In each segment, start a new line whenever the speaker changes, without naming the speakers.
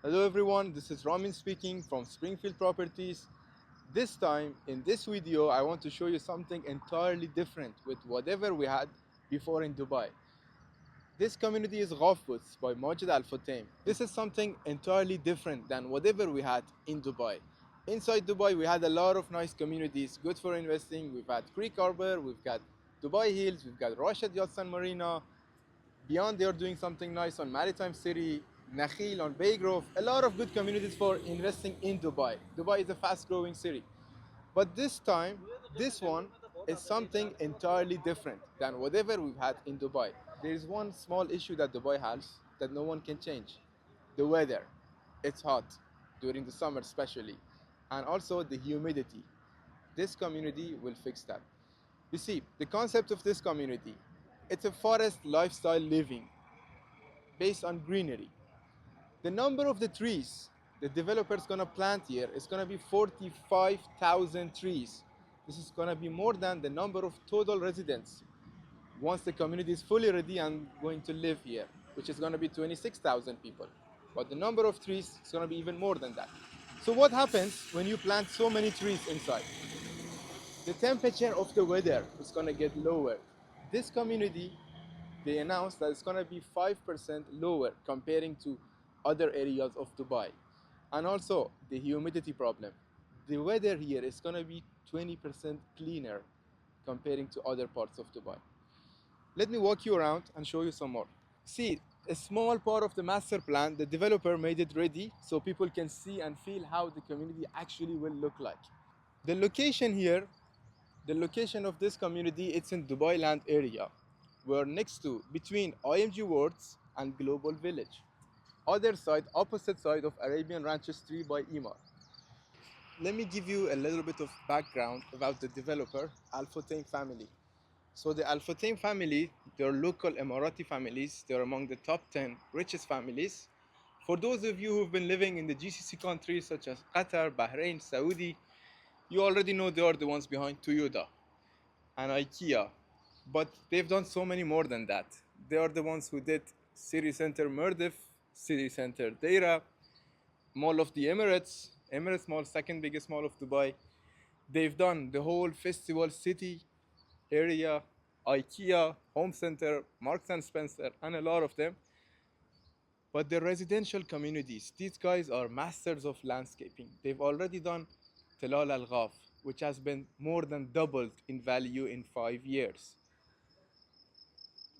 Hello everyone, this is Ramin speaking from Springfield Properties. This time, in this video, I want to show you something entirely different with whatever we had before in Dubai. This community is Ghaf Woods by Majid Al Futtaim. This is something entirely different than whatever we had in Dubai. Inside Dubai, we had a lot of nice communities, good for investing. We've had Creek Harbor, we've got Dubai Hills, we've got Rashid Yachts and Marina. Beyond, they are doing something nice on Maritime City, Nakhil, on Bay Grove. A lot of good communities for investing in Dubai. Dubai is a fast-growing city. But this time, this one is something entirely different than whatever we've had in Dubai. There is one small issue that Dubai has that no one can change. The weather. It's hot, during the summer especially. And also the humidity. This community will fix that. You see, the concept of this community, it's a forest lifestyle living based on greenery. The number of the trees the developer's gonna plant here is gonna be 45,000 trees. This is gonna be more than the number of total residents once the community is fully ready and going to live here, which is gonna be 26,000 people. But the number of trees is gonna be even more than that. So what happens when you plant so many trees inside? The temperature of the weather is gonna get lower. This community, they announced that it's gonna be 5% lower comparing to other areas of Dubai. And also the humidity problem. The weather here is gonna be 20% cleaner comparing to other parts of Dubai. Let me walk you around and show you some more. See, a small part of the master plan, the developer made it ready so people can see and feel how the community actually will look like. The location here, the location of this community, it's in Dubai Land area. We're next to, between IMG Wards and Global Village. Other side, opposite side of Arabian Ranches 3 by Ema. Let me give you a little bit of background about the developer, Al Futtaim family. So the Al Futtaim family, they're local Emirati families. They're among the top 10 richest families. For those of you who've been living in the GCC countries such as Qatar, Bahrain, Saudi, you already know they are the ones behind Toyota and IKEA. But they've done so many more than that. They are the ones who did City Center Murdif, City Center Deira, Mall of the Emirates, Emirates Mall, second biggest mall of Dubai. They've done the whole Festival City area, IKEA, Home Center, Marks and Spencer, and a lot of them. But the residential communities, these guys are masters of landscaping. They've already done Tilal Al Ghaf, which has been more than doubled in value in 5 years.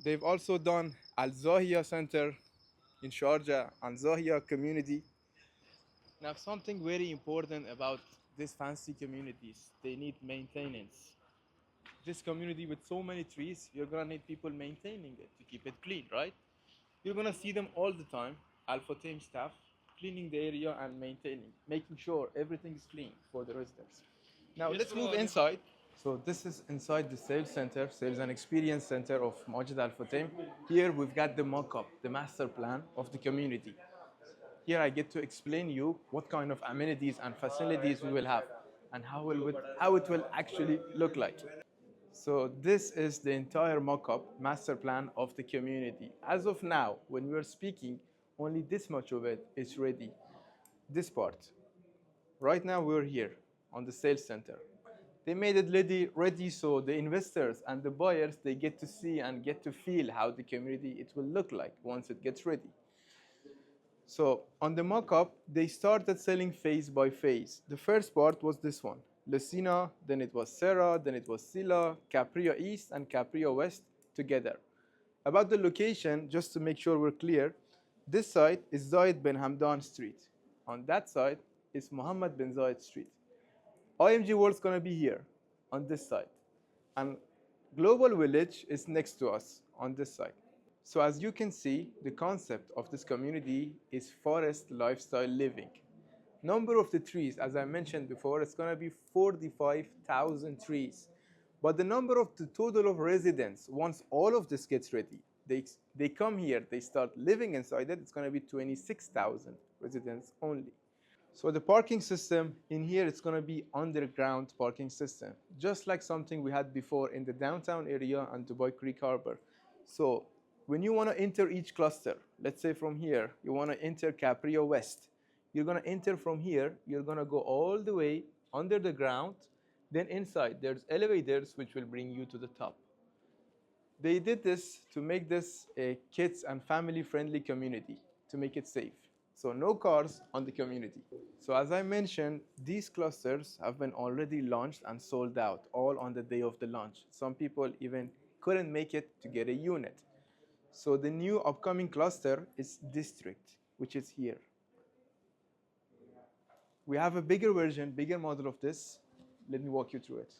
They've also done Al Zahia Center in Sharjah and Zahia community. Now, something very important about these fancy communities, they need maintenance. This community with so many trees, you're gonna need people maintaining it to keep it clean, right? You're gonna see them all the time, Al Futtaim staff, cleaning the area and maintaining, making sure everything is clean for the residents. Now let's move inside. So this is inside the sales center, sales and experience center of Majid Al Futtaim. Here we've got the mock-up, the master plan of the community. Here I get to explain you what kind of amenities and facilities we will have and how it will actually look like. So this is the entire mock-up master plan of the community. As of now, when we are speaking, only this much of it is ready. This part. Right now we're here on the sales center. They made it ready so the investors and the buyers, they get to see and get to feel how the community it will look like once it gets ready. So on the mock-up, they started selling phase by phase. The first part was this one, Lucina, then it was Serra, then it was Silla, Capria East and Capria West together. About the location, just to make sure we're clear, this side is Zayed bin Hamdan Street. On that side is Muhammad bin Zayed Street. IMG World's gonna be here on this side. And Global Village is next to us on this side. So as you can see, the concept of this community is forest lifestyle living. Number of the trees, as I mentioned before, it's gonna be 45,000 trees. But the number of the total of residents, once all of this gets ready, they come here, they start living inside it, it's gonna be 26,000 residents only. So the parking system in here, it's gonna be underground parking system, just like something we had before in the downtown area and Dubai Creek Harbor. So when you wanna enter each cluster, let's say from here, you wanna enter Capria West, You're going to enter from here. You're going to go all the way under the ground. Then inside, there's elevators which will bring you to the top. They did this to make this a kids and family-friendly community, to make it safe. So no cars on the community. So as I mentioned, these clusters have been already launched and sold out, all on the day of the launch. Some people even couldn't make it to get a unit. So the new upcoming cluster is District, which is here. We have a bigger version, bigger model of this. Let me walk you through it.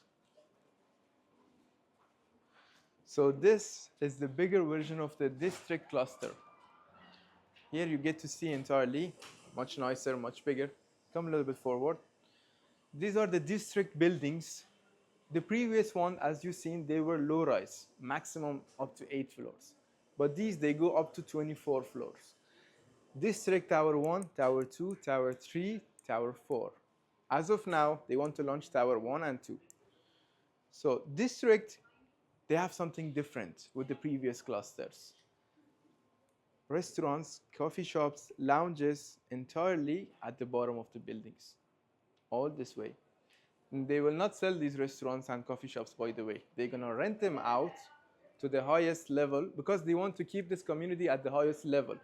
So this is the bigger version of the District cluster. Here you get to see entirely, much nicer, much bigger. Come a little bit forward. These are the District buildings. The previous one, as you've seen, they were low-rise, maximum up to 8 floors. But these, they go up to 24 floors. District Tower 1, Tower 2, Tower 3, Tower 4. As of now, they want to launch Tower 1 and 2. So District, they have something different with the previous clusters. Restaurants, coffee shops, lounges, entirely at the bottom of the buildings. All this way. And they will not sell these restaurants and coffee shops, by the way. They're going to rent them out to the highest level because they want to keep this community at the highest level.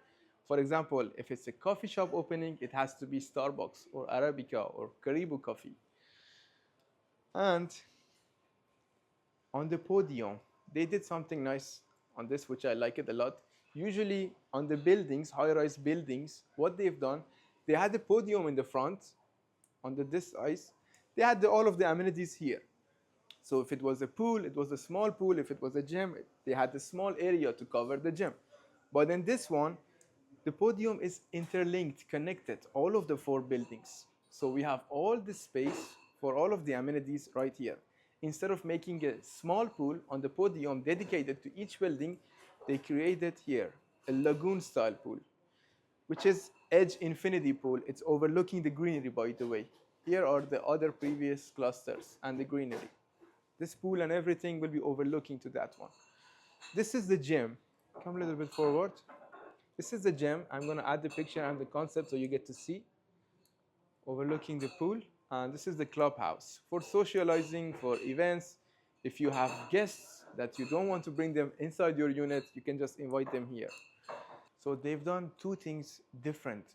For example, if it's a coffee shop opening, it has to be Starbucks or Arabica or Caribou coffee. And on the podium, they did something nice on this, which I like it a lot. Usually on the buildings, high-rise buildings, what they've done, they had the podium in the front, on this size. They had all of the amenities here. So if it was a pool, it was a small pool. If it was a gym, they had a small area to cover the gym. But in this one, the podium is interlinked, connected, all of the 4 buildings. So we have all this space for all of the amenities right here. Instead of making a small pool on the podium dedicated to each building, they created here a lagoon-style pool, which is Edge Infinity Pool. It's overlooking the greenery, by the way. Here are the other previous clusters and the greenery. This pool and everything will be overlooking to that one. This is the gym. Come a little bit forward. This is the gym. I'm going to add the picture and the concept so you get to see. Overlooking the pool. And this is the clubhouse for socializing, for events. If you have guests that you don't want to bring them inside your unit, you can just invite them here. So they've done 2 things different.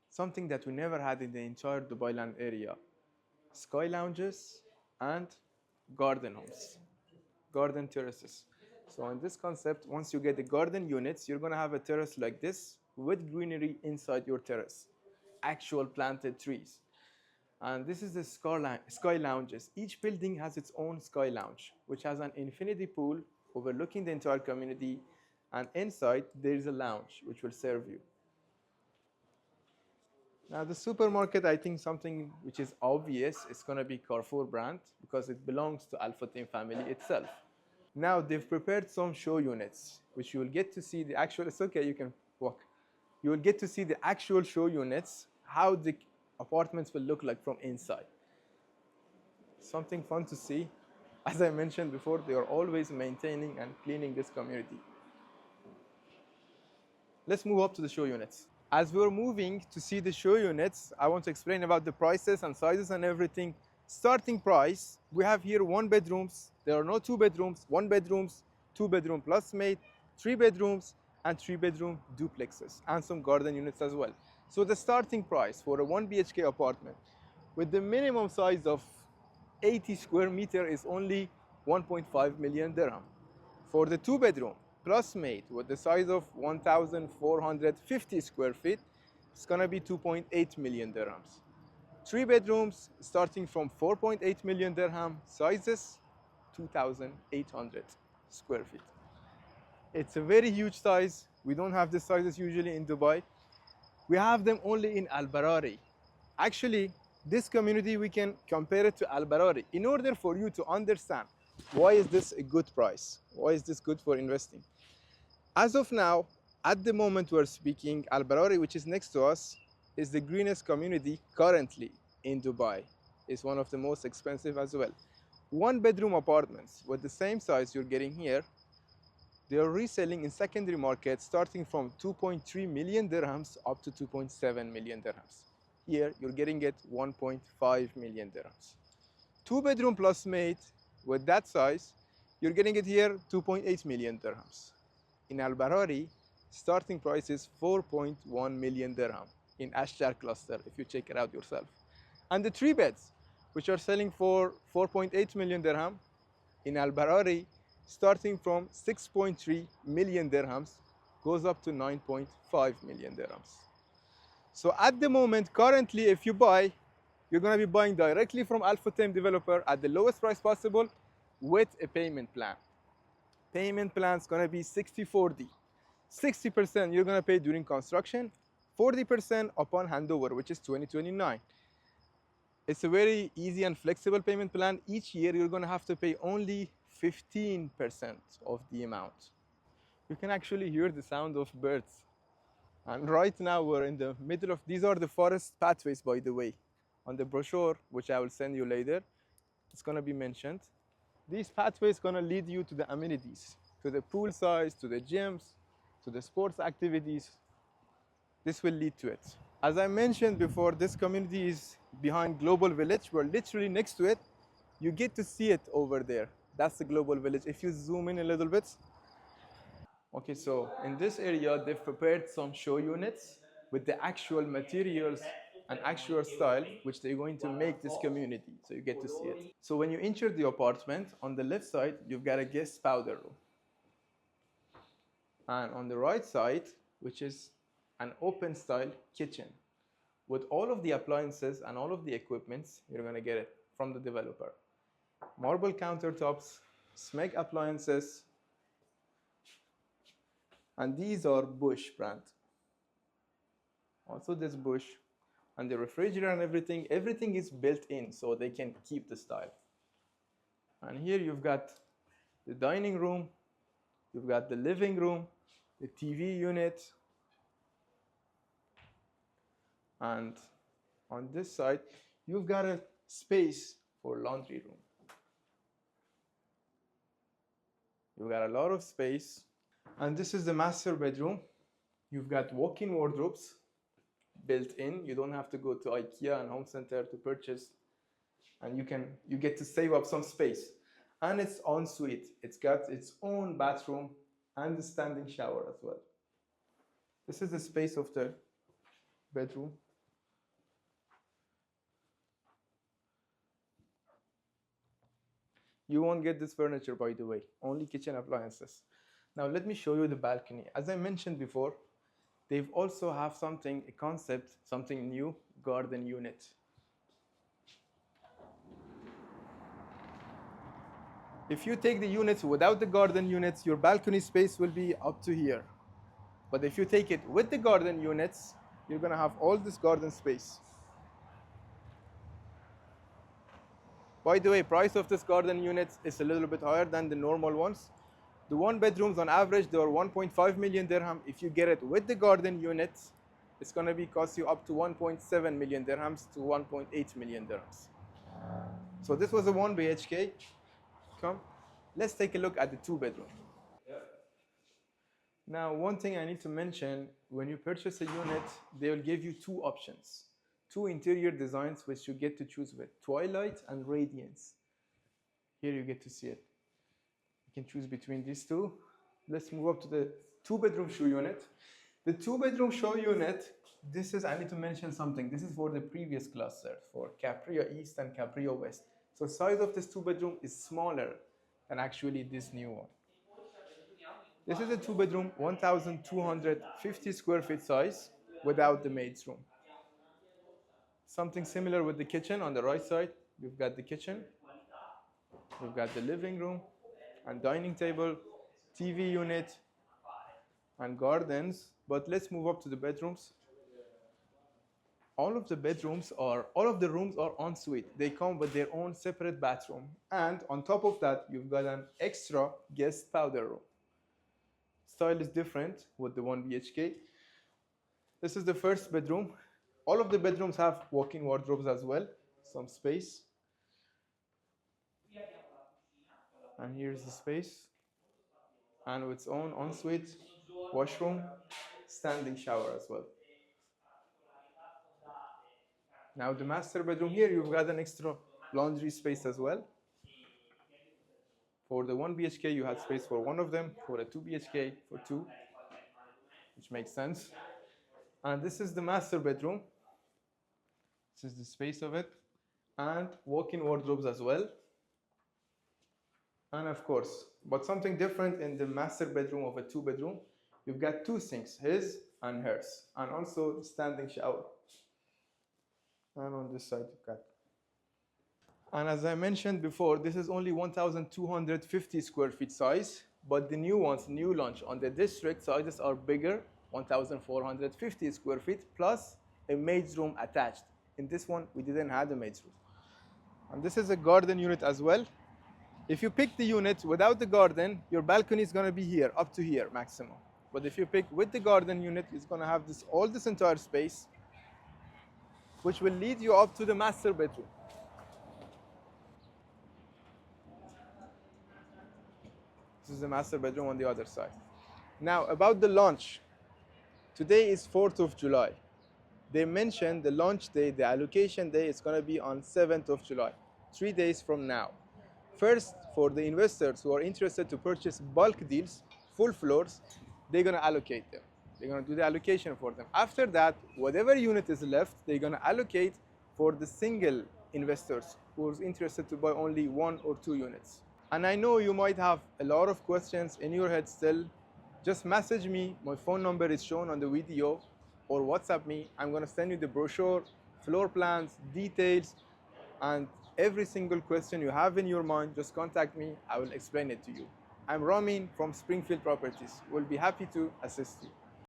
Something that we never had in the entire Dubai Land area. Sky lounges and garden homes, garden terraces. So in this concept, once you get the garden units, you're going to have a terrace like this with greenery inside your terrace, actual planted trees. And this is the sky lounges. Each building has its own sky lounge, which has an infinity pool overlooking the entire community. And inside, there is a lounge, which will serve you. Now, the supermarket, I think something which is obvious, is going to be Carrefour brand because it belongs to Al Futtaim family itself. Now, they've prepared some show units, which you will get to see the actual, it's okay, you can walk. You will get to see the actual show units, how the apartments will look like from inside. Something fun to see. As I mentioned before, they are always maintaining and cleaning this community. Let's move up to the show units. As we're moving to see the show units, I want to explain about the prices and sizes and everything. Starting price, we have here 1 bedrooms. There are no 2 bedrooms, 1 bedrooms, 2 bedroom plus maid, 3 bedrooms, and 3 bedroom duplexes, and some garden units as well. So the starting price for a 1 BHK apartment with the minimum size of 80 square meter is only 1.5 million dirham. For the 2 bedroom plus maid with the size of 1,450 square feet, it's gonna be 2.8 million dirhams. 3 bedrooms starting from 4.8 million dirham, sizes 2,800 square feet. It's a very huge size. We don't have these sizes usually in Dubai. We have them only in Al Barari. Actually, this community, we can compare it to Al Barari. In order for you to understand why is this a good price, why is this good for investing. As of now, at the moment we're speaking, Al Barari, which is next to us, is the greenest community currently in Dubai. It's one of the most expensive as well. 1 bedroom apartments with the same size you're getting here, they are reselling in secondary market starting from 2.3 million dirhams up to 2.7 million dirhams. Here, you're getting it 1.5 million dirhams. Two bedroom plus maid with that size, you're getting it here 2.8 million dirhams. In Al Barari, starting price is 4.1 million dirham in Ashtar cluster, if you check it out yourself. And the three beds, which are selling for 4.8 million dirham in Al Barari, starting from 6.3 million dirhams, goes up to 9.5 million dirhams. So at the moment, currently, if you buy, you're going to be buying directly from Al Futtaim developer at the lowest price possible with a payment plan. Payment plan is going to be 60-40. 60% you're going to pay during construction, 40% upon handover, which is 2029. It's a very easy and flexible payment plan. Each year you're going to have to pay only 15% of the amount. You can actually hear the sound of birds. And right now we're in the middle of, these are the forest pathways, by the way. On the brochure, which I will send you later, it's going to be mentioned. These pathways going to lead you to the amenities, to the pool size, to the gyms, to the sports activities. This will lead to it. As I mentioned before, this community is behind Global Village. We're literally next to it. You get to see it over there. That's the Global Village. If you zoom in a little bit. Okay, so in this area, they've prepared some show units with the actual materials and actual style which they're going to make this community. So you get to see it. So when you enter the apartment, on the left side, you've got a guest powder room. And on the right side, which is an open style kitchen with all of the appliances and all of the equipments, you're going to get it from the developer. Marble countertops, Smeg appliances, and these are Bush brand. Also this Bush, and the refrigerator and everything is built in so they can keep the style. And here you've got the dining room, you've got the living room, the TV unit, and on this side, you've got a space for laundry room. You've got a lot of space. And this is the master bedroom. You've got walk-in wardrobes built in. You don't have to go to IKEA and Home Center to purchase. And you get to save up some space. And it's en suite. It's got its own bathroom and a standing shower as well. This is the space of the bedroom. You won't get this furniture, by the way, only kitchen appliances. Now let me show you the balcony. As I mentioned before, they've also have a concept, something new, garden unit. If you take the units without the garden units, your balcony space will be up to here. But if you take it with the garden units, you're going to have all this garden space. By the way, price of this garden units is a little bit higher than the normal ones. The one bedrooms on average, they are 1.5 million dirham. If you get it with the garden units, it's going to cost you up to 1.7 million dirhams to 1.8 million dirhams. So this was a 1 BHK. Come, let's take a look at the 2 bedroom. Now, one thing I need to mention, when you purchase a unit, they will give you 2 options. 2 interior designs which you get to choose with, Twilight and Radiance. Here you get to see it. You can choose between these 2. Let's move up to the 2-bedroom show unit. The 2-bedroom show unit, I need to mention something. This is for the previous cluster, for Caprio East and Caprio West. So size of this 2-bedroom is smaller than actually this new one. This is a 2-bedroom, 1,250 square feet size without the maid's room. Something similar with the kitchen on the right side. We've got the kitchen, we've got the living room and dining table, TV unit and gardens. But let's move up to the bedrooms. All of the rooms are en suite. They come with their own separate bathroom. And on top of that, you've got an extra guest powder room. Style is different with the 1 BHK. This is the first bedroom. All of the bedrooms have walk-in wardrobes as well, some space. And here's the space. And with its own ensuite, washroom, standing shower as well. Now the master bedroom here, you've got an extra laundry space as well. For the 1 BHK, you had space for one of them. For a 2 BHK, for two, which makes sense. And this is the master bedroom. This is the space of it. And walk-in wardrobes as well. And of course, but something different in the master bedroom of a 2-bedroom, you've got 2 sinks, his and hers, and also standing shower. And on this side you've got. And as I mentioned before, this is only 1,250 square feet size, but the new ones, new launch on the district sizes are bigger, 1,450 square feet, plus a maid's room attached. In this one, we didn't have a maid's room. And this is a garden unit as well. If you pick the unit without the garden, your balcony is going to be here, up to here maximum. But if you pick with the garden unit, it's going to have all this entire space, which will lead you up to the master bedroom. This is the master bedroom on the other side. Now, about the launch. Today is 4th of July. They mentioned the launch day, the allocation day is going to be on 7th of July, 3 days from now. First, for the investors who are interested to purchase bulk deals, full floors, they're going to allocate them. They're going to do the allocation for them. After that, whatever unit is left, they're going to allocate for the single investors who's interested to buy only 1 or 2 units. And I know you might have a lot of questions in your head still. Just message me. My phone number is shown on the video, or WhatsApp me. I'm going to send you the brochure, floor plans, details, and every single question you have in your mind, just contact me. I will explain it to you. I'm Ramin from Springfield Properties. We'll be happy to assist you.